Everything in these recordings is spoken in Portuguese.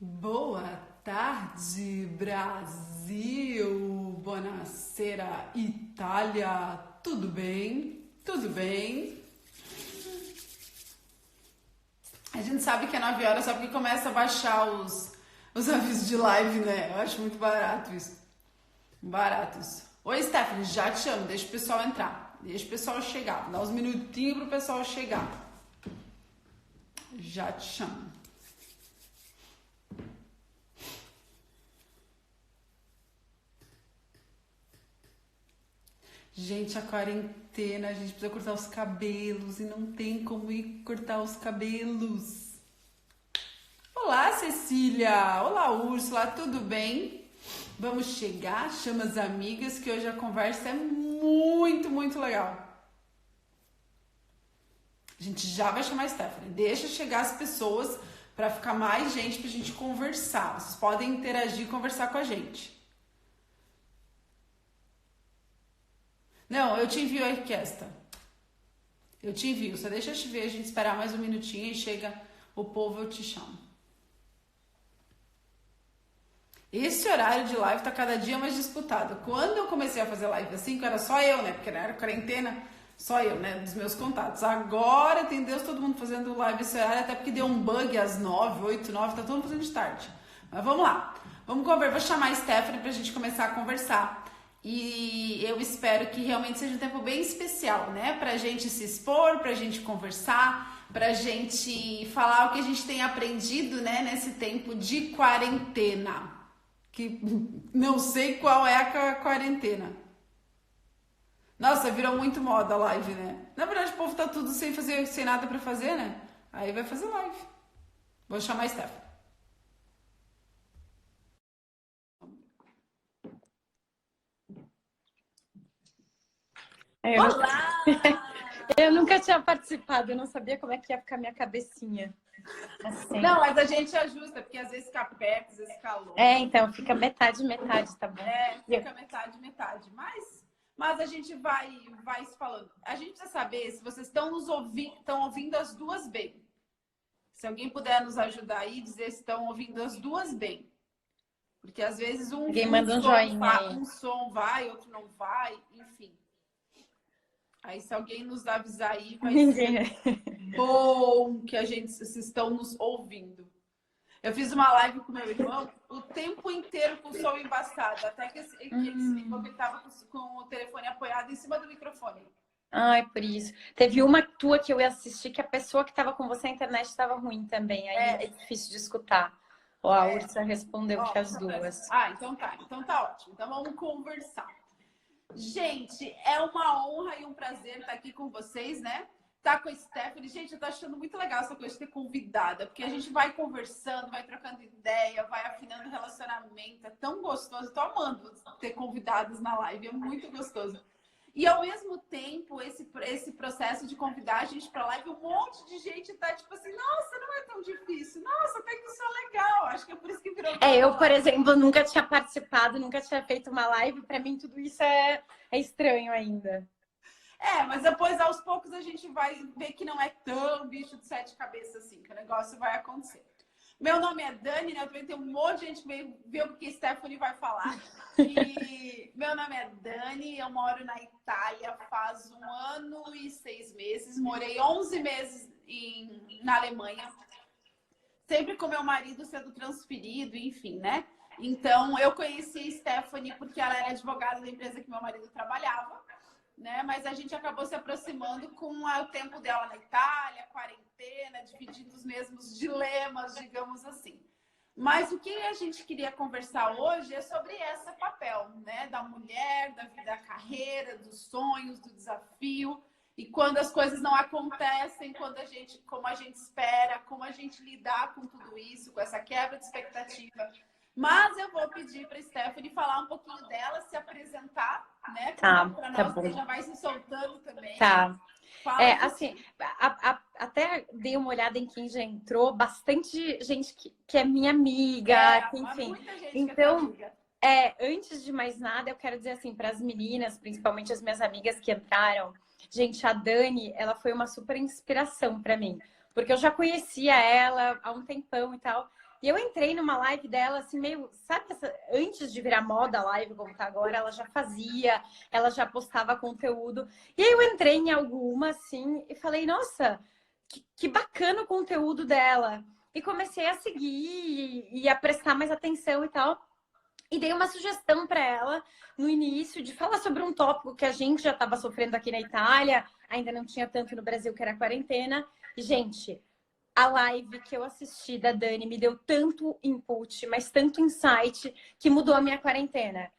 Boa tarde, Brasil! Buonasera, Itália! Tudo bem? Tudo bem? A gente sabe que é 9 horas só porque começa a baixar os avisos de live, né? Eu acho muito barato isso. Baratos. Oi, Stephanie, já te chamo, deixa o pessoal entrar. Deixa o pessoal chegar. Dá uns minutinhos pro pessoal chegar. Já te chamo. Gente, a quarentena, a gente precisa cortar os cabelos e não tem como ir cortar os cabelos. Olá, Cecília! Olá, Úrsula, tudo bem? Vamos chegar, chama as amigas que hoje a conversa é muito legal. A gente já vai chamar a Stephanie. Deixa chegar as pessoas para ficar mais gente pra gente conversar. Vocês podem interagir e conversar com a gente. Não, eu te envio a orquestra. Eu te envio. Só deixa eu te ver, a gente esperar mais um minutinho e chega o povo, eu te chamo. Esse horário de live tá cada dia mais disputado. Quando eu comecei a fazer live assim, que era só eu, né? Porque não era quarentena, só eu, né? Dos meus contatos. Agora tem Deus, todo mundo fazendo live esse horário, até porque deu um bug às 9, 8, 9, tá todo mundo fazendo de tarde. Mas vamos lá. Vamos conversar. Vou chamar a Stephanie pra gente começar a conversar. E eu espero que realmente seja um tempo bem especial, né? Pra gente se expor, pra gente conversar, pra gente falar o que a gente tem aprendido, né? Nesse tempo de quarentena. Que não sei qual é a quarentena. Nossa, virou muito moda a live, né? Na verdade, o povo tá tudo sem fazer, sem nada pra fazer, né? Aí vai fazer live. Vou chamar a Stephanie. Eu, Olá! eu nunca tinha participado, eu não sabia como é que ia ficar minha cabecinha. Assim. Não, mas a gente ajusta, porque às vezes fica perto, às vezes fica longe. Então fica metade, tá bom? Fica metade. Mas a gente vai se falando. A gente precisa saber se vocês estão estão ouvindo as duas bem. Se alguém puder nos ajudar aí, dizer se estão ouvindo as duas bem. Porque às vezes Alguém manda um joinha aí. Um som vai, outro não vai, enfim. Aí se alguém nos avisar aí, vai ser bom que vocês estão nos ouvindo. Eu fiz uma live com meu irmão o tempo inteiro com o som embaçado, até que ele se ligou que ele estava com o telefone apoiado em cima do microfone. Ai, por isso. Teve uma tua que eu ia assistir que a pessoa que estava com você na internet estava ruim também. Aí é difícil de escutar. Ó, a Úrsula respondeu que as duas. Então tá ótimo. Então vamos conversar. Gente, é uma honra e um prazer estar aqui com vocês, né? Tá com a Stephanie. Gente, eu tô achando muito legal essa coisa de ter convidada, porque a gente vai conversando, vai trocando ideia, vai afinando relacionamento. É tão gostoso. Eu tô amando ter convidados na live, é muito gostoso. E ao mesmo tempo, esse processo de convidar a gente pra live, um monte de gente tá tipo assim, nossa, não é tão difícil. Nossa, até que isso é legal. Acho que é por isso que virou. Eu, por exemplo, nunca tinha participado, nunca tinha feito uma live. Pra mim, tudo isso é estranho ainda. Mas depois, aos poucos, a gente vai ver que não é tão bicho de 7 cabeças assim, que o negócio vai acontecer. Meu nome é Dani, né? Eu também tenho um monte de gente que veio ver o que a Stephanie vai falar. E meu nome é Dani, eu moro na Itália faz 1 ano e 6 meses. Morei 11 meses na Alemanha. Sempre com meu marido sendo transferido, enfim, né? Então, eu conheci a Stephanie porque ela era advogada da empresa que meu marido trabalhava. Né? Mas a gente acabou se aproximando com o tempo dela na Itália, quarentena, dividindo os mesmos dilemas, digamos assim. Mas o que a gente queria conversar hoje é sobre esse papel, né? Da mulher, da carreira, dos sonhos, do desafio. E quando as coisas não acontecem, como a gente espera, como a gente lidar com tudo isso, com essa quebra de expectativa. Mas eu vou pedir para a Stephanie falar um pouquinho dela, se apresentar, né? Tá nós, bom. que já vai se soltando também. Tá. Assim, até dei uma olhada em quem já entrou, bastante gente que é minha amiga, enfim. Muita gente então, antes de mais nada, eu quero dizer assim, para as meninas, principalmente as minhas amigas que entraram, gente, a Dani, ela foi uma super inspiração para mim, porque eu já conhecia ela há um tempão e tal. E eu entrei numa live dela, assim, meio, sabe, antes de virar moda a live como tá agora, ela já fazia, ela já postava conteúdo. E aí eu entrei em alguma, assim, e falei, nossa, que bacana o conteúdo dela. E comecei a seguir e a prestar mais atenção e tal. E dei uma sugestão para ela no início de falar sobre um tópico que a gente já estava sofrendo aqui na Itália, ainda não tinha tanto no Brasil, que era a quarentena. E, gente, a live que eu assisti da Dani me deu tanto input, mas tanto insight, que mudou a minha quarentena.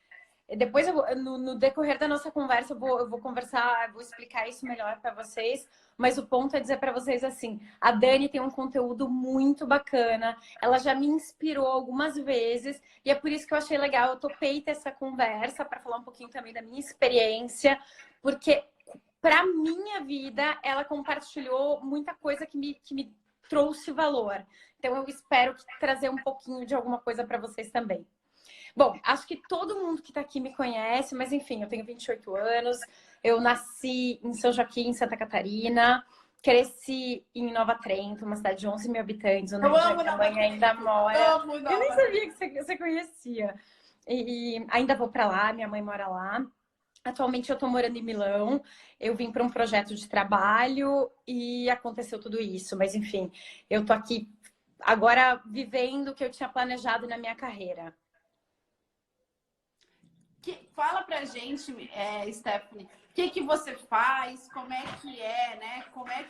Depois, no decorrer da nossa conversa, eu vou conversar, vou explicar isso melhor para vocês. Mas o ponto é dizer para vocês assim: a Dani tem um conteúdo muito bacana, ela já me inspirou algumas vezes, e é por isso que eu achei legal. Eu topei ter essa conversa para falar um pouquinho também da minha experiência, porque para minha vida ela compartilhou muita coisa que me trouxe valor. Então, eu espero trazer um pouquinho de alguma coisa para vocês também. Bom, acho que todo mundo que está aqui me conhece, mas enfim, eu tenho 28 anos, eu nasci em São Joaquim, Santa Catarina, cresci em Nova Trento, uma cidade de 11 mil habitantes, onde a minha mãe ainda mora. Eu nem sabia que você conhecia. E ainda vou para lá, minha mãe mora lá. Atualmente eu estou morando em Milão, eu vim para um projeto de trabalho e aconteceu tudo isso, mas enfim, eu estou aqui agora vivendo o que eu tinha planejado na minha carreira. Fala pra gente, Stephanie, o que você faz, como é que é, né? Como é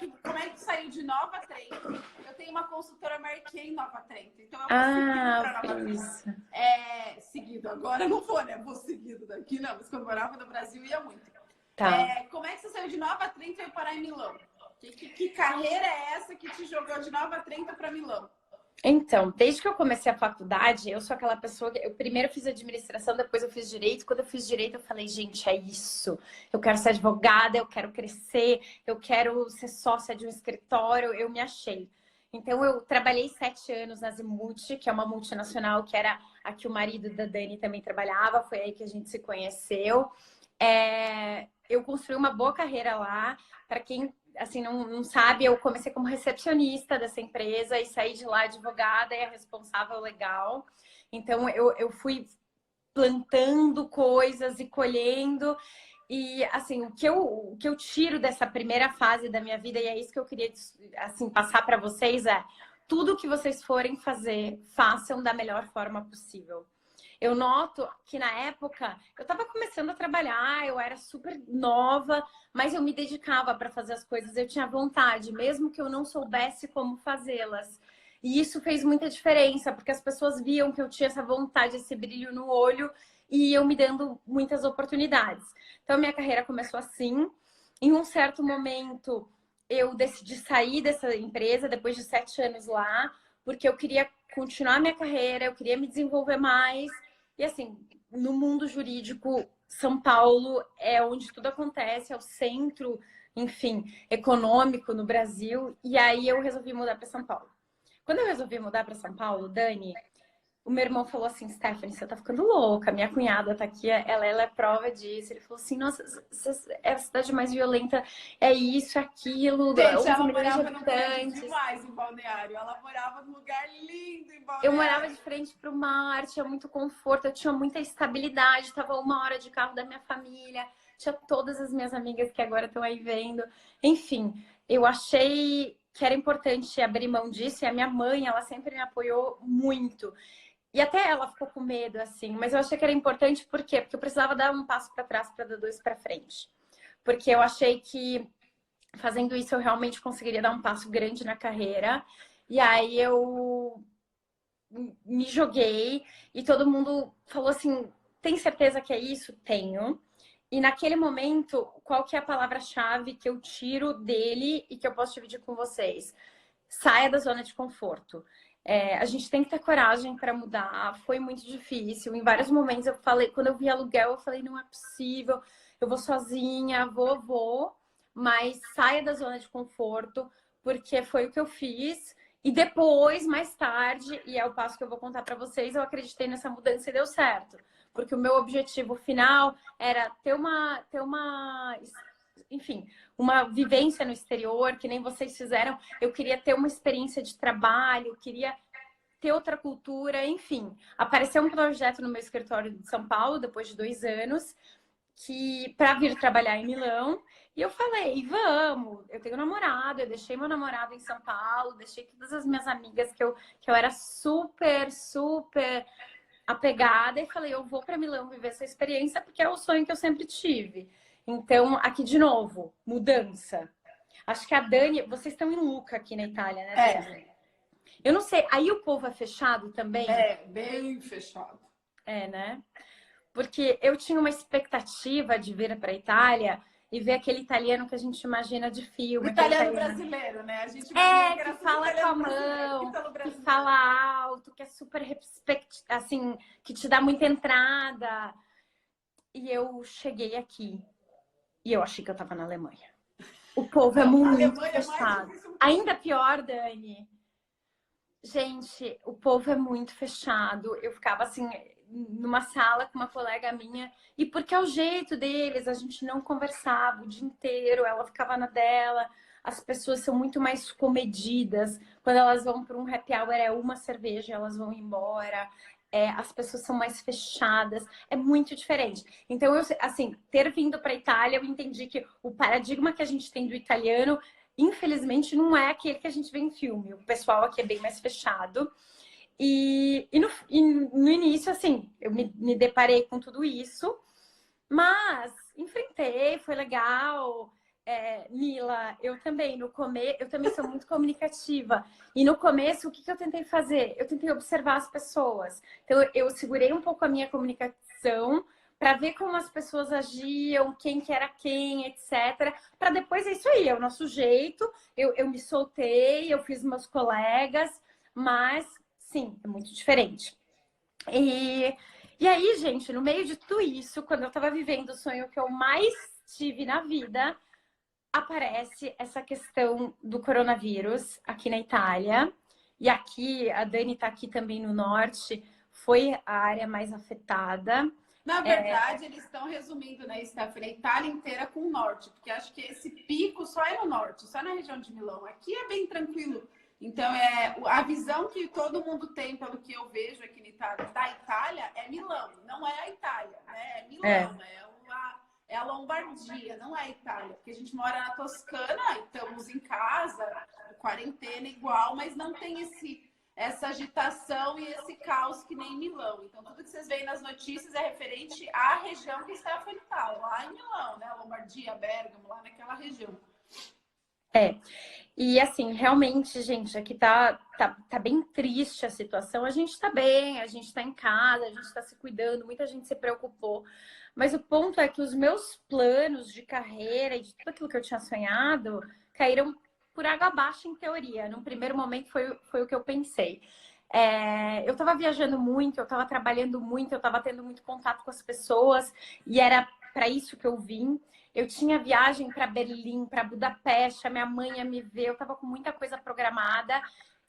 que saiu de Nova Trento? Eu tenho uma consultora marquei em Nova Trento, então eu vou seguido pra Nova Trento. Seguido, agora não vou, né? Vou seguido daqui, não, mas quando eu morava no Brasil ia muito. Tá. Como é que você saiu de Nova Trento e foi parar em Milão? Que carreira é essa que te jogou de Nova Trento para Milão? Então, desde que eu comecei a faculdade, eu sou aquela pessoa que eu primeiro fiz administração, depois eu fiz direito. Quando eu fiz direito, eu falei, gente, é isso. Eu quero ser advogada, eu quero crescer, eu quero ser sócia de um escritório. Eu me achei. Então, eu trabalhei 7 anos na Zimuth, que é uma multinacional, que era a que o marido da Dani também trabalhava. Foi aí que a gente se conheceu. Eu construí uma boa carreira lá. Para quem assim, não sabe, eu comecei como recepcionista dessa empresa e saí de lá advogada e a responsável legal. Então, eu fui plantando coisas e colhendo. E, assim, o que eu tiro dessa primeira fase da minha vida, e é isso que eu queria, assim, passar para vocês, tudo que vocês forem fazer, façam da melhor forma possível. Eu noto que na época eu estava começando a trabalhar, eu era super nova, mas eu me dedicava para fazer as coisas, eu tinha vontade, mesmo que eu não soubesse como fazê-las. E isso fez muita diferença, porque as pessoas viam que eu tinha essa vontade, esse brilho no olho, e eu me dando muitas oportunidades. Então, minha carreira começou assim. Em um certo momento, eu decidi sair dessa empresa, depois de 7 anos lá, porque eu queria continuar minha carreira, eu queria me desenvolver mais. E assim, no mundo jurídico, São Paulo é onde tudo acontece, é o centro, enfim, econômico no Brasil. E aí eu resolvi mudar para São Paulo. Quando eu resolvi mudar para São Paulo, Dani, o meu irmão falou assim, Stephanie, você tá ficando louca, minha cunhada tá aqui, ela é prova disso. Ele falou assim, nossa, é a cidade mais violenta, é isso, aquilo, gente, 11 milhões de habitantes. Demais em Balneário, ela morava num lugar lindo em Balneário. Eu morava de frente pro mar, tinha muito conforto, eu tinha muita estabilidade, tava 1 hora de carro da minha família, tinha todas as minhas amigas que agora estão aí vendo. Enfim, eu achei que era importante abrir mão disso, e a minha mãe, ela sempre me apoiou muito. E até ela ficou com medo, assim, mas eu achei que era importante, por quê? Porque eu precisava dar um passo para trás para dar 2 para frente. Porque eu achei que fazendo isso eu realmente conseguiria dar um passo grande na carreira. E aí eu me joguei e todo mundo falou assim: tem certeza que é isso? Tenho. E naquele momento, qual que é a palavra-chave que eu tiro dele e que eu posso dividir com vocês? Saia da zona de conforto. A gente tem que ter coragem para mudar. Foi muito difícil. Em vários momentos eu falei, quando eu vi aluguel, eu falei, não é possível, eu vou sozinha, vou, mas saia da zona de conforto, porque foi o que eu fiz. E depois, mais tarde, e é o passo que eu vou contar para vocês, eu acreditei nessa mudança e deu certo. Porque o meu objetivo final era enfim, uma vivência no exterior, que nem vocês fizeram. Eu queria ter uma experiência de trabalho, queria ter outra cultura, enfim. Apareceu um projeto no meu escritório de São Paulo, depois de 2 anos, que para vir trabalhar em Milão. E eu falei, vamos, eu tenho namorado, eu deixei meu namorado em São Paulo, deixei todas as minhas amigas que eu era super, super apegada e falei, eu vou para Milão viver essa experiência porque é o sonho que eu sempre tive. Então, aqui de novo, mudança. Acho que a Dani, vocês estão em Luca aqui na Itália, né, Dani? Eu não sei, aí o povo é fechado também? É, bem fechado. É, né? Porque eu tinha uma expectativa de vir para a Itália e ver aquele italiano que a gente imagina de filme. O italiano brasileiro, né? A gente que fala com a mão, que fala alto, que é super assim, que te dá muita entrada. E eu cheguei aqui e eu achei que eu tava na Alemanha. O povo é muito fechado. Ainda pior, Dani. Gente, o povo é muito fechado. Eu ficava assim, numa sala com uma colega minha, e porque é o jeito deles, a gente não conversava o dia inteiro, ela ficava na dela. As pessoas são muito mais comedidas. Quando elas vão para um happy hour, é uma cerveja, elas vão embora. As pessoas são mais fechadas. É muito diferente. Então, eu, assim, ter vindo para a Itália, eu entendi que o paradigma que a gente tem do italiano, infelizmente, não é aquele que a gente vê em filme. O pessoal aqui é bem mais fechado. E no início, assim, eu me deparei com tudo isso, mas enfrentei, foi legal. Mila, eu também sou muito comunicativa. E no começo, o que eu tentei fazer? Eu tentei observar as pessoas. Então, eu segurei um pouco a minha comunicação para ver como as pessoas agiam, quem que era quem, etc. Para depois, é isso aí, é o nosso jeito. Eu me soltei, eu fiz meus colegas, mas sim, é muito diferente. E aí, gente, no meio de tudo isso, quando eu estava vivendo o sonho que eu mais tive na vida, aparece essa questão do coronavírus aqui na Itália. E aqui, a Dani está aqui também no norte, foi a área mais afetada. Na verdade, eles estão resumindo, né, Stephanie, a Itália inteira com o norte, porque acho que esse pico só é no norte, só na região de Milão. Aqui é bem tranquilo. Então, a visão que todo mundo tem, pelo que eu vejo aqui na Itália, da Itália, é Milão, não é a Itália, né? É Milão, é a Lombardia, não é a Itália. Porque a gente mora na Toscana, estamos em casa, quarentena igual, mas não tem essa agitação e esse caos que nem em Milão. Então, tudo que vocês veem nas notícias é referente à região que Stephanie está, lá em Milão, né? Lombardia, Bérgamo, lá naquela região. E assim, realmente, gente, aqui tá bem triste a situação. A gente tá bem, a gente tá em casa, a gente tá se cuidando, muita gente se preocupou. Mas o ponto é que os meus planos de carreira e de tudo aquilo que eu tinha sonhado caíram por água abaixo, em teoria. Num primeiro momento foi o que eu pensei. Eu tava viajando muito, eu tava trabalhando muito, eu tava tendo muito contato com as pessoas, e era para isso que eu vim. Eu tinha viagem para Berlim, para Budapeste, a minha mãe ia me ver, eu estava com muita coisa programada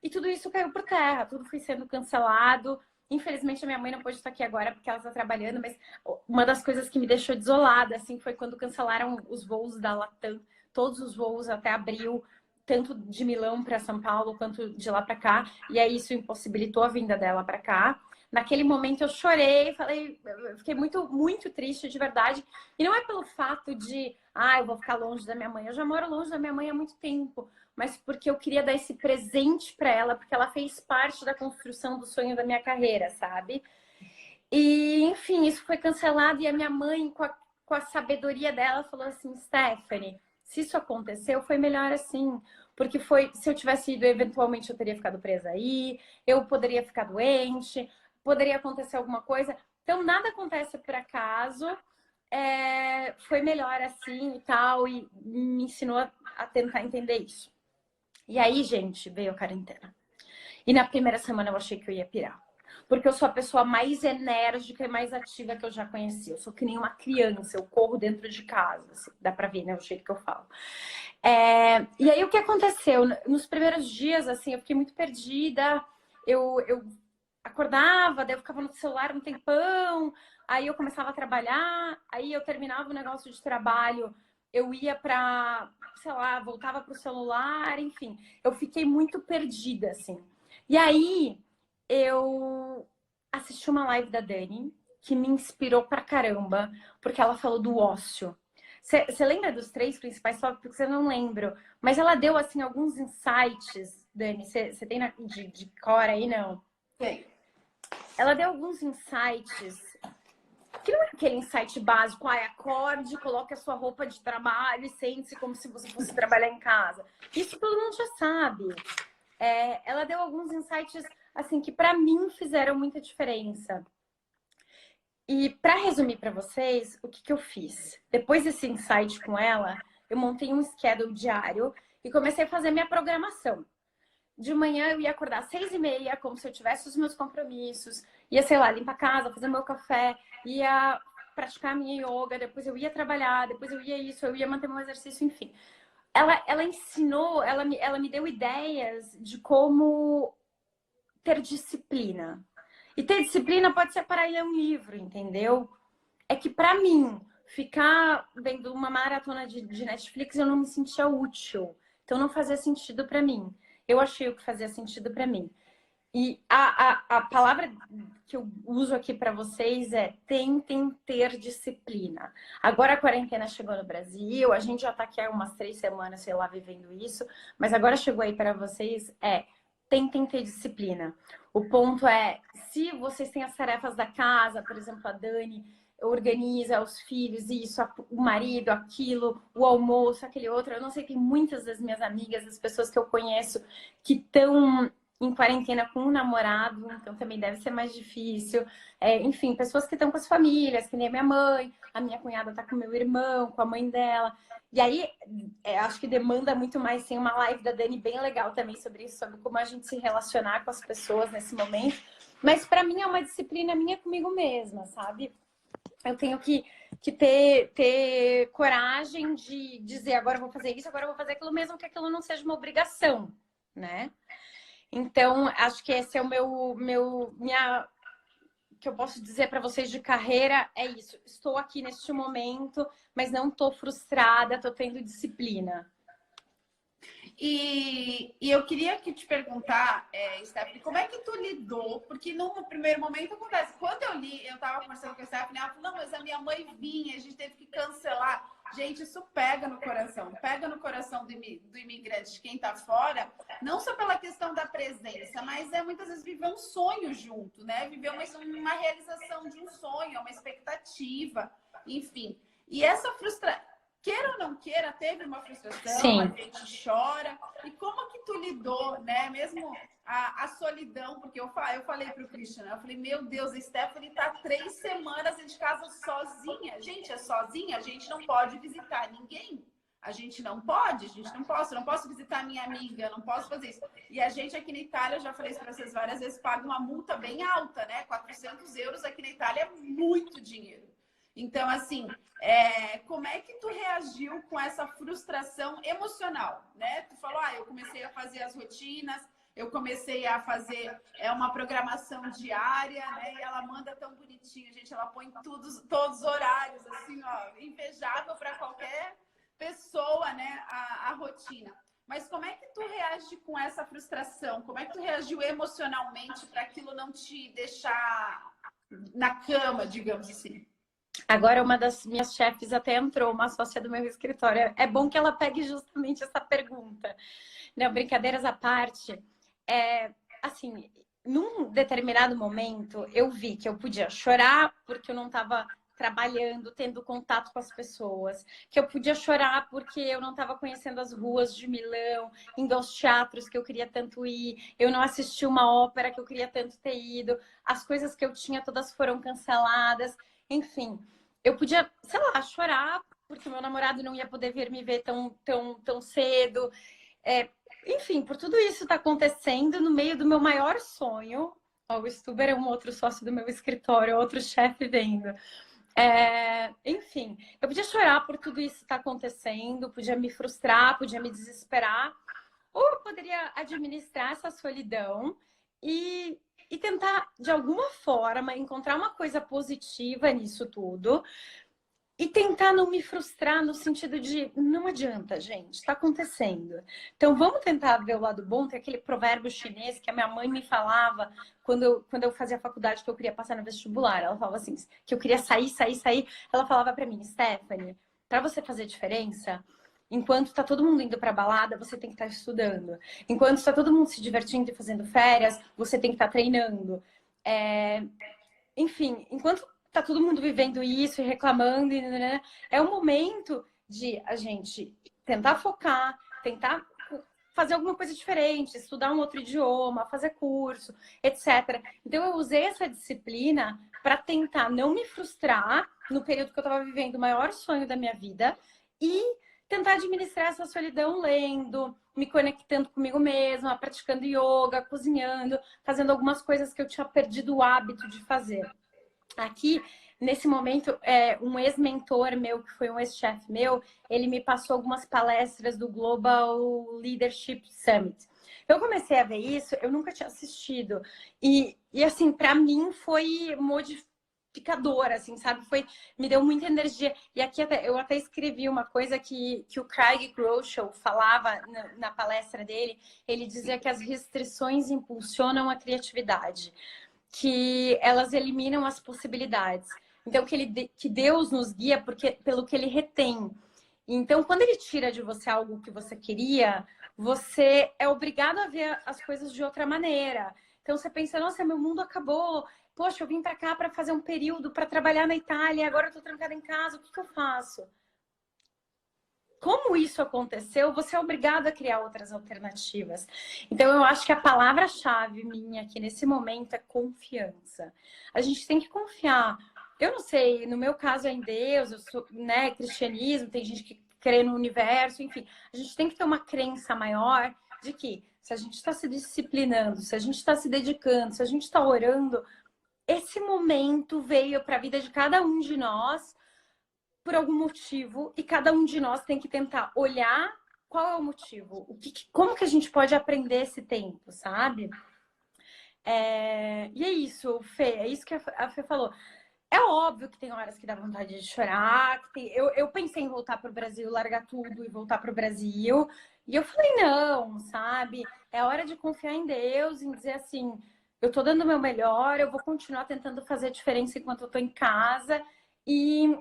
e tudo isso caiu por terra, tudo foi sendo cancelado. Infelizmente, a minha mãe não pôde estar aqui agora porque ela está trabalhando, mas uma das coisas que me deixou desolada assim, foi quando cancelaram os voos da Latam, todos os voos até abril, tanto de Milão para São Paulo quanto de lá para cá, e aí isso impossibilitou a vinda dela para cá. Naquele momento eu chorei, eu fiquei muito, muito triste de verdade. E não é pelo fato de, eu vou ficar longe da minha mãe. Eu já moro longe da minha mãe há muito tempo, mas porque eu queria dar esse presente para ela, porque ela fez parte da construção do sonho da minha carreira, sabe? E, enfim, isso foi cancelado e a minha mãe, com a sabedoria dela, falou assim, Stephanie, se isso aconteceu, foi melhor assim. Porque se eu tivesse ido, eventualmente eu teria ficado presa aí, eu poderia ficar doente, poderia acontecer alguma coisa. Então, nada acontece por acaso. Foi melhor assim e tal. E me ensinou a tentar entender isso. E aí, gente, veio a quarentena. E na primeira semana eu achei que eu ia pirar. Porque eu sou a pessoa mais enérgica e mais ativa que eu já conheci. Eu sou que nem uma criança, eu corro dentro de casa. Assim, dá pra ver, né? O jeito que eu falo. E aí, o que aconteceu? Nos primeiros dias, assim, eu fiquei muito perdida. Eu acordava, daí eu ficava no celular um tempão, aí eu começava a trabalhar, aí eu terminava o negócio de trabalho, eu ia pra, sei lá, voltava pro celular, enfim. Eu fiquei muito perdida, assim. E aí, eu assisti uma live da Dani que me inspirou pra caramba, porque ela falou do ócio. Você lembra dos 3 principais tópicos? Porque você não lembro. Mas ela deu, assim, alguns insights, Dani. Você tem de cor aí, não? Tem. Ela deu alguns insights, que não é aquele insight básico, acorde, coloque a sua roupa de trabalho e sente-se como se você fosse trabalhar em casa. Isso todo mundo já sabe. Ela deu alguns insights, assim, que pra mim fizeram muita diferença. E para resumir para vocês, o que eu fiz? Depois desse insight com ela, eu montei um schedule diário e comecei a fazer minha programação. De manhã eu ia acordar às 6h30, como se eu tivesse os meus compromissos. Ia, sei lá, limpar a casa, fazer meu café, ia praticar minha yoga, depois eu ia trabalhar, depois eu ia isso, eu ia manter meu exercício, enfim. Ela ensinou, ela me deu ideias de como ter disciplina. E ter disciplina pode ser para ler um livro, entendeu? É que pra mim, ficar vendo uma maratona de Netflix, eu não me sentia útil. Então não fazia sentido pra mim. Eu achei o que fazia sentido pra mim. E a palavra que eu uso aqui pra vocês é tentem ter disciplina. Agora a quarentena chegou no Brasil, a gente já tá aqui há umas 3 semanas, sei lá, vivendo isso. Mas agora chegou aí pra vocês, tentem ter disciplina. O ponto é, se vocês têm as tarefas da casa, por exemplo, a Dani organiza os filhos, isso, o marido, aquilo, o almoço, aquele outro. Eu não sei, tem muitas das minhas amigas, das pessoas que eu conheço, que estão em quarentena com um namorado, então também deve ser mais difícil. Enfim, pessoas que estão com as famílias, que nem a minha mãe, a minha cunhada está com o meu irmão, com a mãe dela. E aí, acho que demanda muito mais. Tem uma live da Dani bem legal também sobre isso, sobre como a gente se relacionar com as pessoas nesse momento. Mas para mim é uma disciplina minha comigo mesma, sabe? Eu tenho que ter coragem de dizer agora eu vou fazer isso, agora eu vou fazer aquilo, mesmo que aquilo não seja uma obrigação, né? Então, acho que esse é o que eu posso dizer para vocês de carreira é isso. Estou aqui neste momento, mas não estou frustrada, estou tendo disciplina. E eu queria que te perguntar, Stephanie, como é que tu lidou? Porque no primeiro momento acontece. Quando eu li, eu estava conversando com a Stephanie, ela falou, não, mas a minha mãe vinha, a gente teve que cancelar. Gente, isso pega no coração do imigrante, de quem está fora, não só pela questão da presença, mas muitas vezes viver um sonho junto, né? Viver uma realização de um sonho, uma expectativa, enfim. E essa frustração, queira ou não queira, teve uma frustração, Sim. A gente chora. E como que tu lidou, né? Mesmo a solidão, porque eu falei pro Christian, eu falei, meu Deus, a Stephanie tá 3 semanas de casa sozinha. Gente, é sozinha, a gente não pode visitar ninguém. A gente não pode, eu não posso visitar minha amiga, não posso fazer isso. E a gente aqui na Itália, eu já falei isso para vocês várias vezes, paga uma multa bem alta, né? 400 euros aqui na Itália é muito dinheiro. Então, assim, como é que tu reagiu com essa frustração emocional, né? Tu falou, eu comecei a fazer as rotinas, eu comecei a fazer uma programação diária, né? E ela manda tão bonitinho, gente, ela põe todos os horários, assim, ó, invejável para qualquer pessoa, né? A rotina. Mas como é que tu reage com essa frustração? Como é que tu reagiu emocionalmente para aquilo não te deixar na cama, digamos assim? Agora, uma das minhas chefes até entrou, uma sócia do meu escritório. É bom que ela pegue justamente essa pergunta. Não, brincadeiras à parte. Assim, num determinado momento, eu vi que eu podia chorar porque eu não estava trabalhando, tendo contato com as pessoas, que eu podia chorar porque eu não estava conhecendo as ruas de Milão, indo aos teatros que eu queria tanto ir, eu não assisti uma ópera que eu queria tanto ter ido, as coisas que eu tinha todas foram canceladas. Enfim, eu podia, sei lá, chorar porque meu namorado não ia poder vir me ver tão cedo. Enfim, por tudo isso tá acontecendo no meio do meu maior sonho. O Stuber é um outro sócio do meu escritório, outro chefe vendo. Enfim, eu podia chorar por tudo isso tá acontecendo, podia me frustrar, podia me desesperar, ou eu poderia administrar essa solidão e tentar, de alguma forma, encontrar uma coisa positiva nisso tudo E tentar não me frustrar no sentido de não adianta, gente, está acontecendo. Então vamos tentar ver o lado bom. Tem aquele provérbio chinês que a minha mãe me falava quando eu fazia faculdade, que eu queria passar no vestibular. Ela falava assim, que eu queria sair. Ela falava para mim, Stephanie, para você fazer diferença, enquanto tá todo mundo indo para balada, você tem que estar estudando. Enquanto está todo mundo se divertindo e fazendo férias, você tem que estar treinando. Enfim, enquanto tá todo mundo vivendo isso e reclamando, né, é o momento de a gente tentar focar, tentar fazer alguma coisa diferente, estudar um outro idioma, fazer curso, etc. Então eu usei essa disciplina para tentar não me frustrar no período que eu estava vivendo o maior sonho da minha vida e tentar administrar essa solidão lendo, me conectando comigo mesma, praticando yoga, cozinhando, fazendo algumas coisas que eu tinha perdido o hábito de fazer. Aqui, nesse momento, um ex-mentor meu, que foi um ex-chefe meu, ele me passou algumas palestras do Global Leadership Summit. Eu comecei a ver isso, eu nunca tinha assistido. E assim, para mim foi modificador, assim, sabe? Me deu muita energia. E aqui eu até escrevi uma coisa que o Craig Groeschel falava na palestra dele. Ele dizia que as restrições impulsionam a criatividade, que elas eliminam as possibilidades. Então, que Deus nos guia pelo que ele retém. Então, quando ele tira de você algo que você queria, você é obrigado a ver as coisas de outra maneira. Então, você pensa, nossa, meu mundo acabou. Poxa, eu vim para cá para fazer um período, para trabalhar na Itália, agora eu estou trancada em casa, o que eu faço? Como isso aconteceu, você é obrigado a criar outras alternativas. Então, eu acho que a palavra-chave minha aqui nesse momento é confiança. A gente tem que confiar. Eu não sei, no meu caso é em Deus, eu sou, né, cristianismo, tem gente que crê no universo, enfim. A gente tem que ter uma crença maior de que se a gente está se disciplinando, se a gente está se dedicando, se a gente está orando, esse momento veio para a vida de cada um de nós por algum motivo, e cada um de nós tem que tentar olhar qual é o motivo, como que a gente pode aprender esse tempo, sabe? E é isso, Fê, é isso que a Fê falou. É óbvio que tem horas que dá vontade de chorar. Eu pensei em voltar para o Brasil, largar tudo e voltar para o Brasil. E eu falei, não, sabe? É hora de confiar em Deus, em dizer assim, eu tô dando o meu melhor, eu vou continuar tentando fazer a diferença enquanto eu tô em casa. Em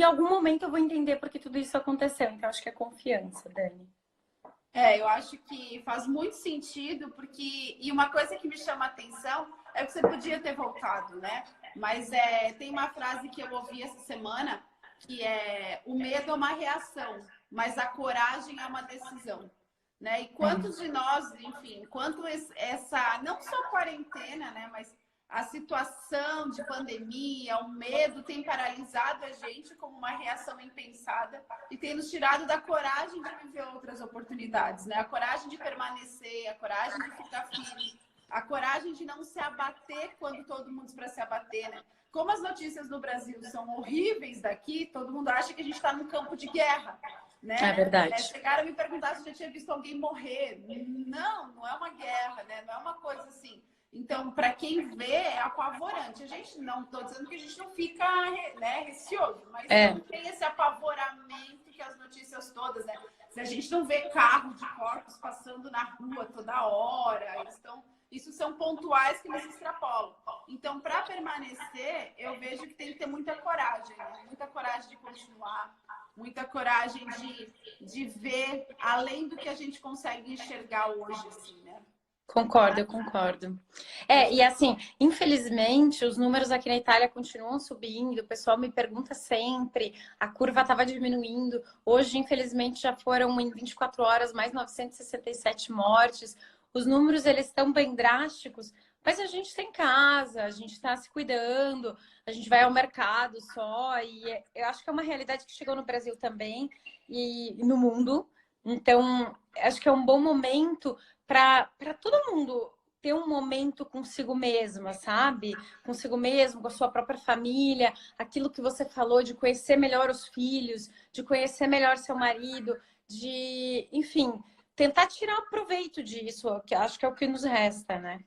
algum momento eu vou entender por que tudo isso aconteceu. Então, acho que é confiança, Dani. Eu acho que faz muito sentido, porque... E uma coisa que me chama a atenção é que você podia ter voltado, né? Mas tem uma frase que eu ouvi essa semana, que é: o medo é uma reação, mas a coragem é uma decisão. Né? E quantos de nós, enfim, quanto essa, não só quarentena, né? Mas a situação de pandemia, o medo tem paralisado a gente como uma reação impensada e tem nos tirado da coragem de viver outras oportunidades, né? A coragem de permanecer, a coragem de ficar firme, a coragem de não se abater quando todo mundo para se abater, né? Como as notícias no Brasil são horríveis daqui, todo mundo acha que a gente está num campo de guerra, né? É verdade. Chegaram a me perguntar se eu já tinha visto alguém morrer. Não, não é uma guerra, né? Não é uma coisa assim. Então, para quem vê, é apavorante. A gente não, estou dizendo que a gente não fica, né, receoso, mas não tem esse apavoramento que as notícias todas, né? Se a gente não vê carro de corpos passando na rua toda hora, isso são pontuais que nos extrapolam. Então, para permanecer, eu vejo que tem que ter muita coragem, né? Muita coragem de continuar, muita coragem de ver além do que a gente consegue enxergar hoje, assim, né? Concordo, eu concordo. E assim, infelizmente, os números aqui na Itália continuam subindo, o pessoal me pergunta sempre, a curva estava diminuindo. Hoje, infelizmente, já foram em 24 horas mais 967 mortes. Os números, eles estão bem drásticos, mas a gente está em casa, a gente está se cuidando, a gente vai ao mercado só, e eu acho que é uma realidade que chegou no Brasil também e no mundo. Então, acho que é um bom momento para todo mundo ter um momento consigo mesma, sabe? Consigo mesmo, com a sua própria família, aquilo que você falou de conhecer melhor os filhos, de conhecer melhor seu marido, enfim, tentar tirar proveito disso, que acho que é o que nos resta, né?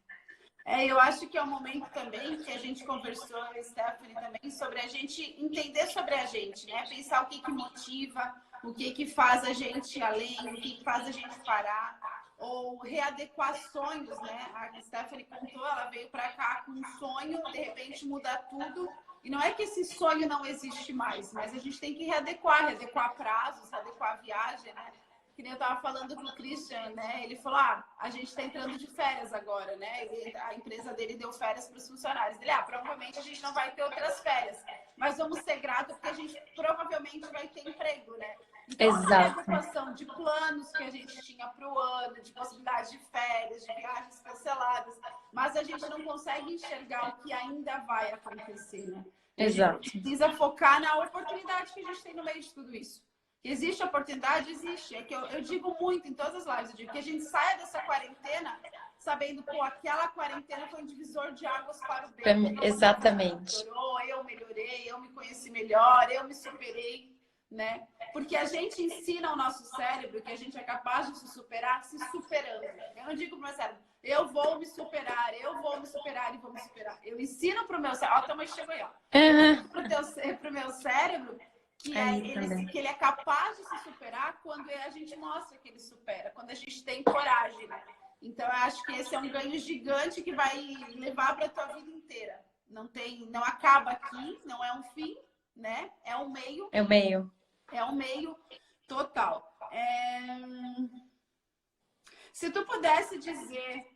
Eu acho que é um momento também que a gente conversou, Stephanie, também, sobre a gente entender sobre a gente, né? Pensar o que que motiva, o que que faz a gente ir além, o que que faz a gente parar, ou readequar sonhos, né? A Stephanie contou, ela veio para cá com um sonho, de repente muda tudo. E não é que esse sonho não existe mais, mas a gente tem que readequar prazos, readequar a viagem, né? Que nem eu tava falando com o Christian, né? Ele falou: a gente está entrando de férias agora, né? A empresa dele deu férias para os funcionários. Ele, provavelmente a gente não vai ter outras férias, mas vamos ser gratos porque a gente provavelmente vai ter emprego, né? Então, essa readequação de planos que a gente tinha para o ano, de possibilidades de férias, de viagens canceladas, mas a gente não consegue enxergar o que ainda vai acontecer, né? Exato. A gente precisa focar na oportunidade que a gente tem no meio de tudo isso. Existe oportunidade? Existe. É que eu digo muito em todas as lives, eu digo que a gente saia dessa quarentena sabendo, pô, aquela quarentena foi um divisor de águas para o bem. Exatamente. Eu melhorei, eu me conheci melhor, eu me superei, né? Porque a gente ensina o nosso cérebro que a gente é capaz de se superar se superando. Eu não digo pro meu cérebro, eu vou me superar e vou me superar. Eu ensino pro meu cérebro, ó, tua mãe chegou aí, ó. Pro meu cérebro que ele é capaz de se superar quando a gente mostra que ele supera, quando a gente tem coragem, né? Então, eu acho que esse é um ganho gigante que vai levar para a tua vida inteira. Não acaba aqui, não é um fim, né? É um meio. É o meio. É um meio total. Se tu pudesse dizer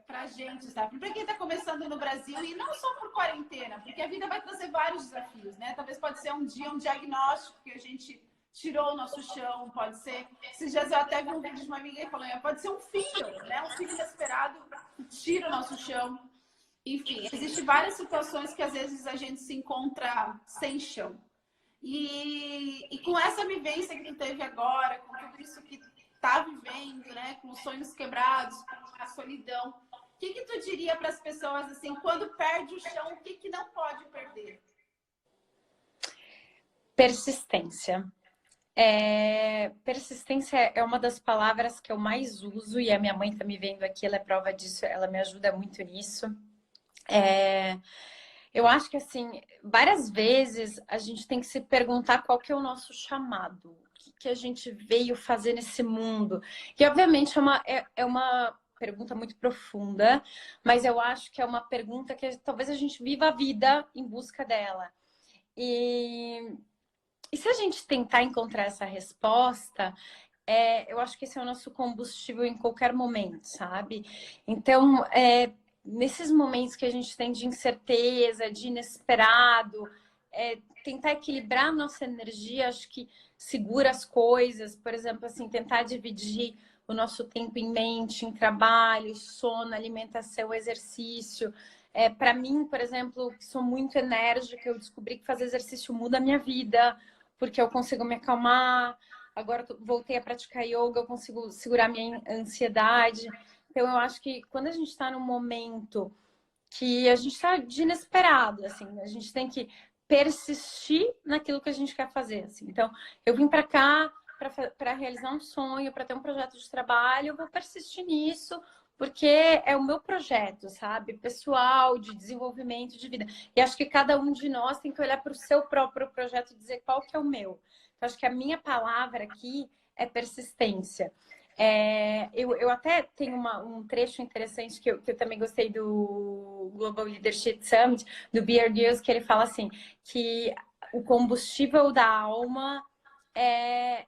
pra gente, sabe? Pra quem tá começando no Brasil, e não só por quarentena, porque a vida vai trazer vários desafios, né? Talvez pode ser um dia um diagnóstico que a gente tirou o nosso chão, pode ser... Esses dias eu até vi um vídeo de uma amiga falando, pode ser um filho, né? Um filho inesperado que tira o nosso chão. Enfim, existem várias situações que às vezes a gente se encontra sem chão. E com essa vivência que tu teve agora, com tudo isso que tá vivendo, né, com os sonhos quebrados, com a solidão, o que tu diria para as pessoas assim, quando perde o chão, o que não pode perder? Persistência. Persistência é uma das palavras que eu mais uso e a minha mãe tá me vendo aqui, ela é prova disso, ela me ajuda muito nisso. Eu acho que, assim, várias vezes a gente tem que se perguntar qual que é o nosso chamado, o que a gente veio fazer nesse mundo. E, obviamente, é uma pergunta muito profunda, mas eu acho que é uma pergunta que talvez a gente viva a vida em busca dela. E se a gente tentar encontrar essa resposta, eu acho que esse é o nosso combustível em qualquer momento, sabe? Então, nesses momentos que a gente tem de incerteza, de inesperado, tentar equilibrar a nossa energia, acho que segura as coisas, por exemplo, assim, tentar dividir o nosso tempo em mente, em trabalho, sono, alimentação, exercício. Para mim, por exemplo, que sou muito enérgica, eu descobri que fazer exercício muda a minha vida, porque eu consigo me acalmar. Agora voltei a praticar yoga, eu consigo segurar minha ansiedade. Então, eu acho que quando a gente está num momento que a gente está de inesperado, assim, a gente tem que persistir naquilo que a gente quer fazer. Assim. Então, eu vim para cá para realizar um sonho, para ter um projeto de trabalho, eu vou persistir nisso, porque é o meu projeto, sabe? Pessoal, de desenvolvimento de vida. E acho que cada um de nós tem que olhar para o seu próprio projeto e dizer qual que é o meu. Então, acho que a minha palavra aqui é persistência. Eu até tenho um trecho interessante que eu também gostei do Global Leadership Summit, do Bear Grylls, que ele fala assim, que o combustível da alma é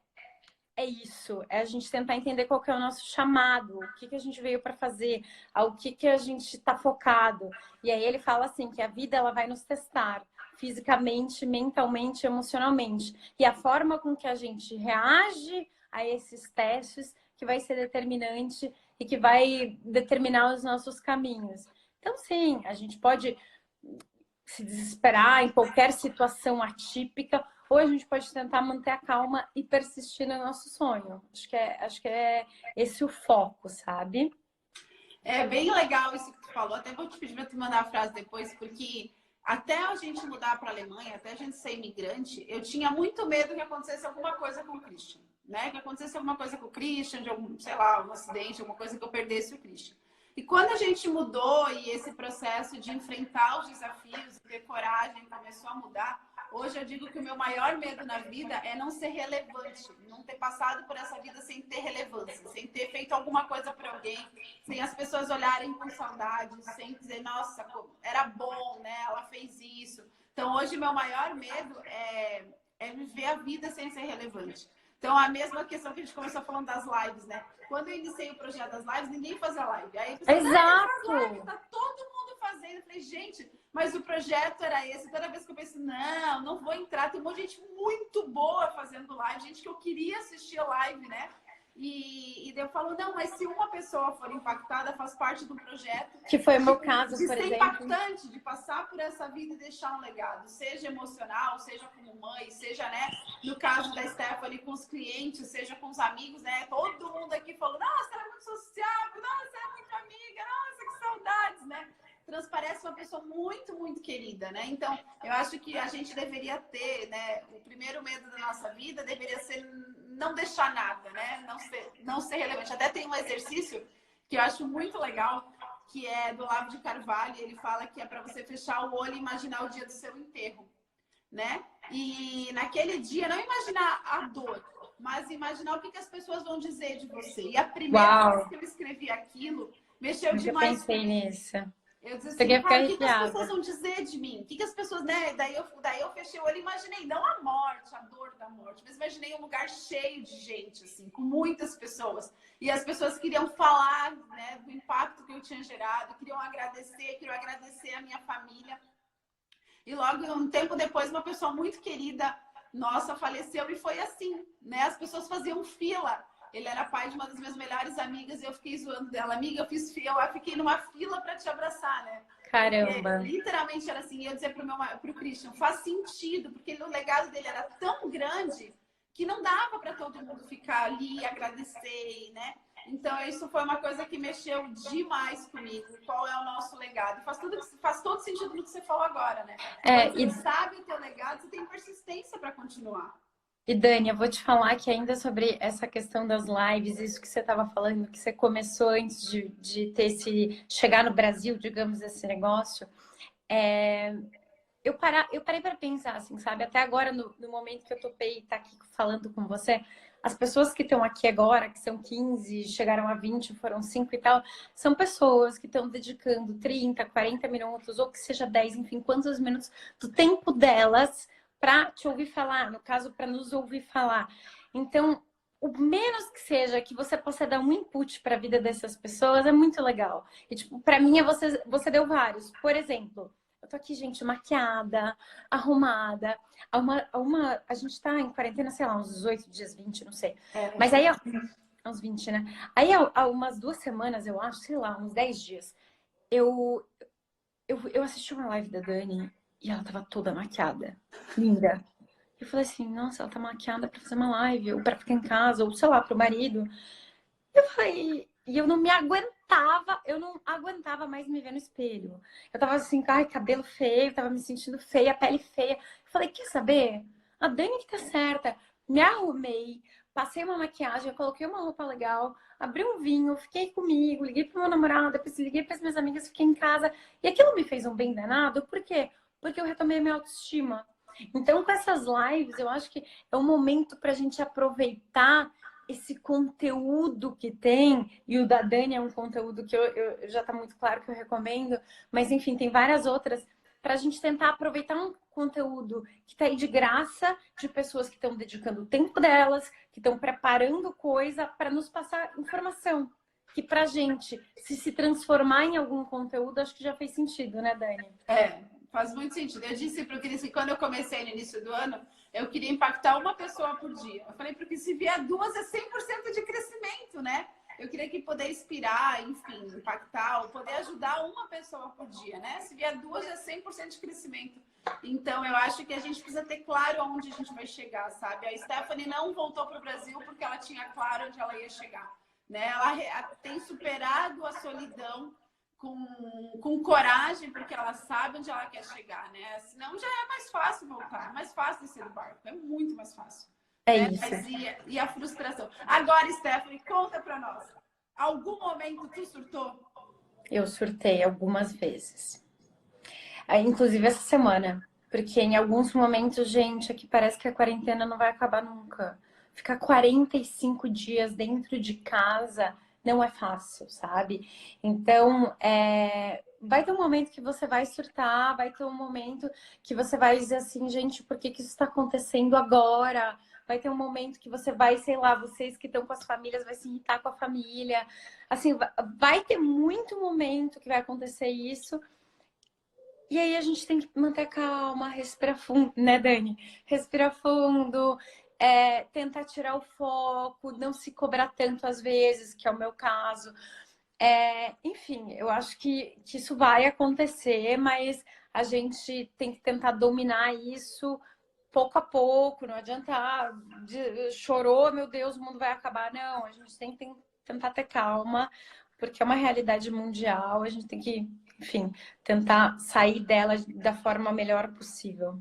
isso, é a gente tentar entender qual que é o nosso chamado, o que a gente veio para fazer, ao que a gente está focado. E aí ele fala assim, que a vida ela vai nos testar fisicamente, mentalmente, emocionalmente. E a forma com que a gente reage a esses testes que vai ser determinante e que vai determinar os nossos caminhos. Então, sim, a gente pode se desesperar em qualquer situação atípica, ou a gente pode tentar manter a calma e persistir no nosso sonho. Acho que é esse o foco, sabe? É bem legal isso que tu falou. Até vou te pedir para tu mandar a frase depois, porque até a gente mudar para a Alemanha, até a gente ser imigrante, eu tinha muito medo que acontecesse alguma coisa com o Christian, né? Que acontecesse alguma coisa com o Christian, de algum, sei lá, um acidente, alguma coisa que eu perdesse o Christian. E quando a gente mudou e esse processo de enfrentar os desafios, ter coragem, começou a mudar, hoje eu digo que o meu maior medo na vida é não ser relevante, não ter passado por essa vida sem ter relevância, sem ter feito alguma coisa para alguém, sem as pessoas olharem com saudade, sem dizer, nossa, era bom, né? Ela fez isso. Então, hoje, meu maior medo é viver a vida sem ser relevante. Então, a mesma questão que a gente começou falando das lives, né? Quando eu iniciei o projeto das lives, ninguém fazia live. Aí a pessoa, Exato! faz live, tá todo mundo fazendo. Eu falei, gente, mas o projeto era esse. Toda vez que eu penso, não vou entrar. Tem um monte de gente muito boa fazendo live, gente que eu queria assistir a live, né? E daí eu falo, não, mas se uma pessoa for impactada, faz parte do projeto. Que foi o meu caso, de por ser exemplo. impactante, de passar por essa vida e deixar um legado, seja emocional, seja como mãe, seja, né, no caso da Stephanie, com os clientes, seja com os amigos, né? Todo mundo aqui falou, nossa, ela é muito sociável, nossa, ela é muito amiga, nossa, que saudades, né? Transparece uma pessoa muito, muito querida, né? Então, eu acho que a gente deveria ter, né? O primeiro medo da nossa vida deveria ser não deixar nada, né? Não ser relevante. Até tem um exercício que eu acho muito legal, que é do Olavo de Carvalho. Ele fala que é para você fechar o olho e imaginar o dia do seu enterro, né? E naquele dia, não imaginar a dor, mas imaginar o que as pessoas vão dizer de você. E a primeira vez que eu escrevi aquilo, mexeu demais. Eu pensei nisso. Eu disse assim, cara, o que as pessoas vão dizer de mim? O que as pessoas, né? Daí eu fechei o olho e imaginei, não a morte, a dor da morte, mas imaginei um lugar cheio de gente, assim, com muitas pessoas. E as pessoas queriam falar, né, do impacto que eu tinha gerado, queriam agradecer a minha família. E logo, um tempo depois, uma pessoa muito querida nossa faleceu e foi assim, né? As pessoas faziam fila. Ele era pai de uma das minhas melhores amigas e eu fiquei zoando dela. Amiga, eu fiquei numa fila para te abraçar, né? Caramba! Porque, literalmente era assim. Eu ia dizer pro Christian, faz sentido, porque o legado dele era tão grande que não dava para todo mundo ficar ali e agradecer, né? Então, isso foi uma coisa que mexeu demais comigo. Qual é o nosso legado? Faz todo sentido no que você falou agora, né? Quando você sabe o teu legado, você tem persistência para continuar. E Dani, eu vou te falar que ainda sobre essa questão das lives, isso que você estava falando, que você começou antes de ter chegar no Brasil, digamos, esse negócio, eu parei para pensar, assim, sabe? Até agora, no momento que eu topei estar aqui falando com você, as pessoas que estão aqui agora, que são 15, chegaram a 20, foram 5 e tal, são pessoas que estão dedicando 30, 40 minutos, ou que seja 10, enfim, quantos minutos do tempo delas para te ouvir falar, no caso, para nos ouvir falar. Então, o menos que seja que você possa dar um input para a vida dessas pessoas é muito legal. E, tipo, para mim, você deu vários. Por exemplo, eu tô aqui, gente, maquiada, arrumada. A gente tá em quarentena, sei lá, uns 18 dias, 20, não sei. Mas aí, uns 20, né? Aí, há umas 2 semanas, eu acho, sei lá, uns 10 dias, eu assisti uma live da Dani e ela tava toda maquiada. Linda. Eu falei assim, nossa, ela tá maquiada pra fazer uma live, ou pra ficar em casa, ou sei lá, pro marido. Eu falei, e eu não aguentava mais me ver no espelho. Eu tava assim, ai, cabelo feio, tava me sentindo feia, pele feia. Eu falei, quer saber? A Dani que tá certa. Me arrumei, passei uma maquiagem, coloquei uma roupa legal, abri um vinho, fiquei comigo, liguei pro meu namorado, depois liguei pras minhas amigas, fiquei em casa. E aquilo me fez um bem danado, por quê? Porque eu retomei a minha autoestima. Então, com essas lives, eu acho que é um momento pra gente aproveitar esse conteúdo que tem, e o da Dani é um conteúdo que eu já tá muito claro que eu recomendo, mas enfim, tem várias outras, para a gente tentar aproveitar um conteúdo que tá aí de graça, de pessoas que estão dedicando o tempo delas, que estão preparando coisa para nos passar informação. Que pra gente, se transformar em algum conteúdo, acho que já fez sentido, né, Dani? Faz muito sentido. Eu disse para o Cris que quando eu comecei no início do ano, eu queria impactar uma pessoa por dia. Eu falei para o Cris, se vier 2 é 100% de crescimento, né? Eu queria que poder inspirar, enfim, impactar, ou poder ajudar uma pessoa por dia, né? Se vier 2 é 100% de crescimento. Então, eu acho que a gente precisa ter claro aonde a gente vai chegar, sabe? A Stephanie não voltou para o Brasil porque ela tinha claro onde ela ia chegar, né? Ela tem superado a solidão com coragem, porque ela sabe onde ela quer chegar, né? Senão já é mais fácil voltar, é mais fácil descer do barco, é muito mais fácil. Isso. Mas e a frustração? Agora, Stephanie, conta pra nós. Algum momento tu surtou? Eu surtei algumas vezes. Inclusive essa semana. Porque em alguns momentos, gente, aqui parece que a quarentena não vai acabar nunca. Ficar 45 dias dentro de casa não é fácil, sabe? Então, vai ter um momento que você vai surtar, vai ter um momento que você vai dizer assim, gente, por que que isso está acontecendo agora? Vai ter um momento que você vai, sei lá, vocês que estão com as famílias, vai se irritar com a família. Assim, vai ter muito momento que vai acontecer isso. E aí a gente tem que manter calma, respirar fundo, né, Dani? Respirar fundo, tentar tirar o foco, não se cobrar tanto às vezes, que é o meu caso. Enfim, eu acho que isso vai acontecer, mas a gente tem que tentar dominar isso pouco a pouco. Não adianta, chorou, meu Deus, o mundo vai acabar. Não, a gente tem que tentar ter calma, porque é uma realidade mundial, a gente tem que, enfim, tentar sair dela da forma melhor possível.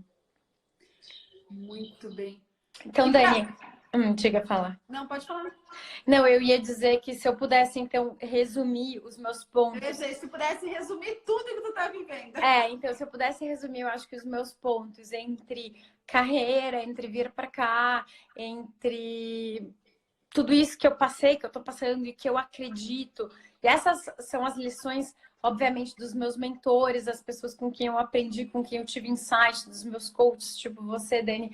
Muito bem. Então, Dani, diga, fala. Não, pode falar. Não, eu ia dizer que se eu pudesse, então, resumir os meus pontos. Eu ia dizer, se pudesse resumir tudo que tu tá vivendo. Então, se eu pudesse resumir, eu acho que os meus pontos entre carreira, entre vir para cá, entre tudo isso que eu passei, que eu tô passando e que eu acredito. E essas são as lições, obviamente, dos meus mentores, das pessoas com quem eu aprendi, com quem eu tive insight, dos meus coaches, tipo você, Dani.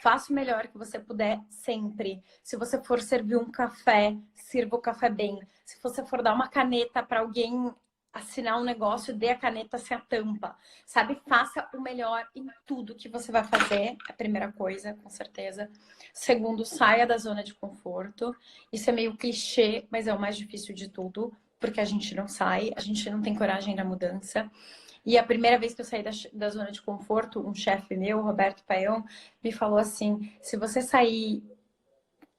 Faça o melhor que você puder sempre. Se você for servir um café, sirva o café bem. Se você for dar uma caneta para alguém assinar um negócio, dê a caneta sem a tampa. Sabe? Faça o melhor em tudo que você vai fazer. É a primeira coisa, com certeza. Segundo, saia da zona de conforto. Isso é meio clichê, mas é o mais difícil de tudo, porque a gente não sai, a gente não tem coragem da mudança. E a primeira vez que eu saí da zona de conforto, um chefe meu, Roberto Paião, me falou assim: se você sair,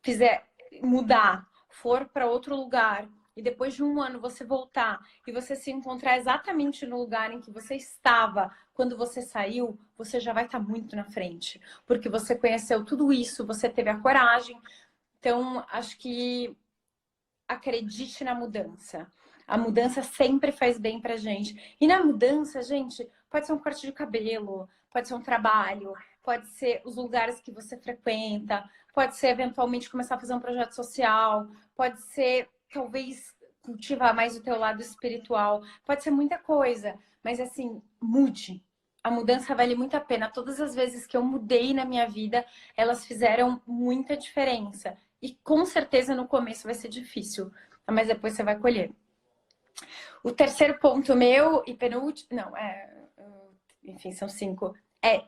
fizer mudar, for para outro lugar, e depois de um ano você voltar e você se encontrar exatamente no lugar em que você estava quando você saiu, você já vai estar muito na frente, porque você conheceu tudo isso, você teve a coragem. Então, acho que acredite na mudança. A mudança sempre faz bem pra gente. E na mudança, gente, pode ser um corte de cabelo, pode ser um trabalho, pode ser os lugares que você frequenta, pode ser eventualmente começar a fazer um projeto social, pode ser talvez cultivar mais o teu lado espiritual, pode ser muita coisa, mas assim, mude. A mudança vale muito a pena. Todas as vezes que eu mudei na minha vida, elas fizeram muita diferença. E com certeza no começo vai ser difícil, mas depois você vai colher. O terceiro ponto meu e penúltimo, não, enfim, são 5.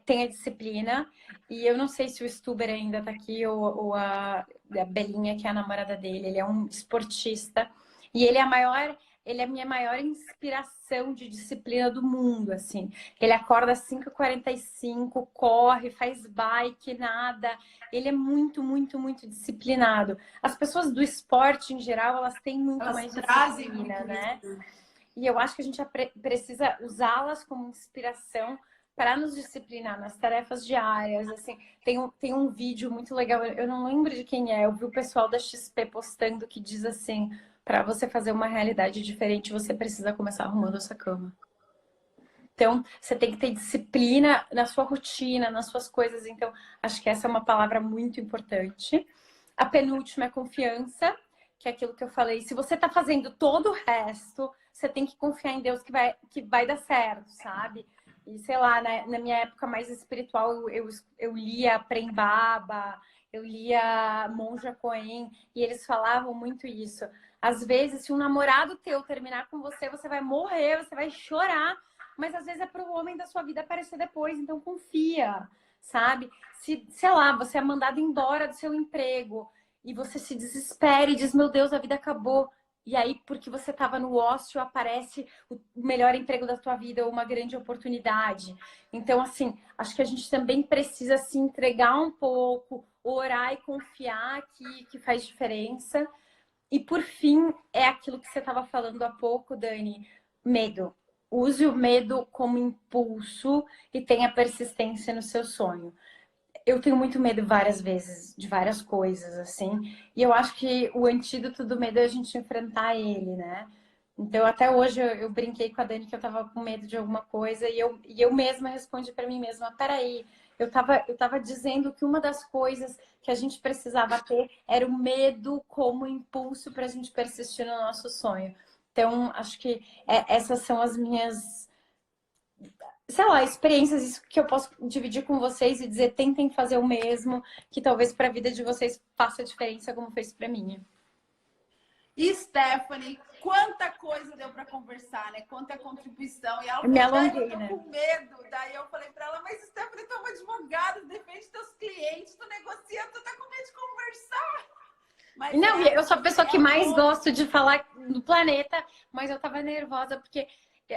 Tem a disciplina. E eu não sei se o Stuber ainda tá aqui ou a Belinha, que é a namorada dele. Ele é um esportista e ele é a minha maior inspiração de disciplina do mundo, assim. Ele acorda às 5h45, corre, faz bike, nada. Ele é muito, muito, muito disciplinado. As pessoas do esporte, em geral, elas têm muito Elas mais trazem disciplina, muito né? isso. E eu acho que a gente precisa usá-las como inspiração para nos disciplinar nas tarefas diárias. Assim, tem um vídeo muito legal, eu não lembro de quem é, eu vi o pessoal da XP postando que diz assim: para você fazer uma realidade diferente, você precisa começar arrumando a sua cama. Então, você tem que ter disciplina na sua rotina, nas suas coisas. Então, acho que essa é uma palavra muito importante. A penúltima é confiança, que é aquilo que eu falei. Se você tá fazendo todo o resto, você tem que confiar em Deus que vai dar certo, sabe? E sei lá, na minha época mais espiritual, eu lia Prembaba, eu lia Monja Coen, e eles falavam muito isso. Às vezes, se um namorado teu terminar com você, você vai morrer, você vai chorar, mas às vezes é pro homem da sua vida aparecer depois, então confia, sabe? Se, sei lá, você é mandado embora do seu emprego e você se desespera e diz, meu Deus, a vida acabou. E aí, porque você estava no ócio, aparece o melhor emprego da tua vida ou uma grande oportunidade. Então, assim, acho que a gente também precisa se entregar um pouco, orar e confiar que faz diferença. E, por fim, é aquilo que você estava falando há pouco, Dani, medo. Use o medo como impulso e tenha persistência no seu sonho. Eu tenho muito medo várias vezes de várias coisas, assim. E eu acho que o antídoto do medo é a gente enfrentar ele, né? Então, até hoje eu brinquei com a Dani que eu tava com medo de alguma coisa e eu mesma respondi para mim mesma, peraí, eu tava dizendo que uma das coisas que a gente precisava ter era o medo como impulso para a gente persistir no nosso sonho. Então, acho que essas são as minhas, sei lá, experiências, isso que eu posso dividir com vocês e dizer, tentem fazer o mesmo, que talvez para a vida de vocês faça diferença como fez para mim. E Stephanie, quanta coisa deu para conversar, né? Quanta contribuição. E ela falou, Me alonguei, eu tô né? com medo. Daí eu falei para ela, mas Stephanie, tu é uma advogada, defende teus clientes, tu negocia, tu tá com medo de conversar. Mas não, eu sou a pessoa que mais gosto de falar no planeta, mas eu tava nervosa porque,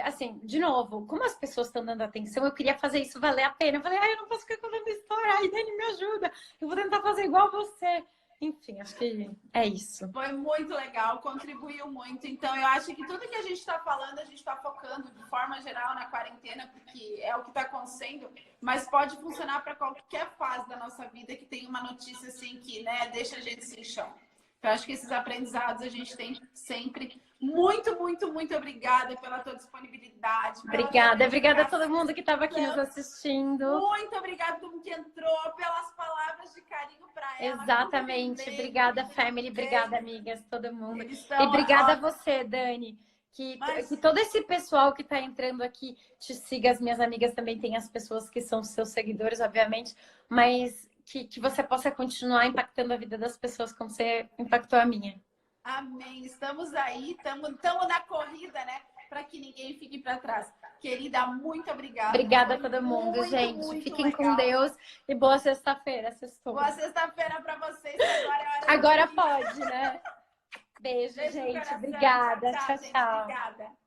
assim, de novo, como as pessoas estão dando atenção, eu queria fazer isso valer a pena. Eu falei, eu não posso ficar contando história, ai, Dani, me ajuda, eu vou tentar fazer igual você. Enfim, acho que é isso. Foi muito legal, contribuiu muito. Então, eu acho que tudo que a gente está falando, a gente está focando de forma geral na quarentena, porque é o que está acontecendo, mas pode funcionar para qualquer fase da nossa vida que tem uma notícia assim que, né, deixa a gente sem chão. Então, acho que esses aprendizados a gente tem sempre. Muito, muito, muito obrigada pela tua disponibilidade. Obrigada a todo mundo que estava aqui nos assistindo. Muito obrigada a todo mundo que entrou, pelas palavras de carinho para ela. Exatamente. Obrigada, family. Obrigada, amigas, todo mundo. E obrigada a você, Dani. Que todo esse pessoal que está entrando aqui te siga. As minhas amigas também têm as pessoas que são seus seguidores, obviamente. Mas que você possa continuar impactando a vida das pessoas como você impactou a minha. Amém. Estamos aí, estamos na corrida, né? Para que ninguém fique para trás. Querida, muito obrigada. Obrigada a todo mundo, gente. Fiquem com Deus e boa sexta-feira. Boa sexta-feira para vocês. Agora pode, né? Beijo, gente. Obrigada. Tchau, tchau. Obrigada.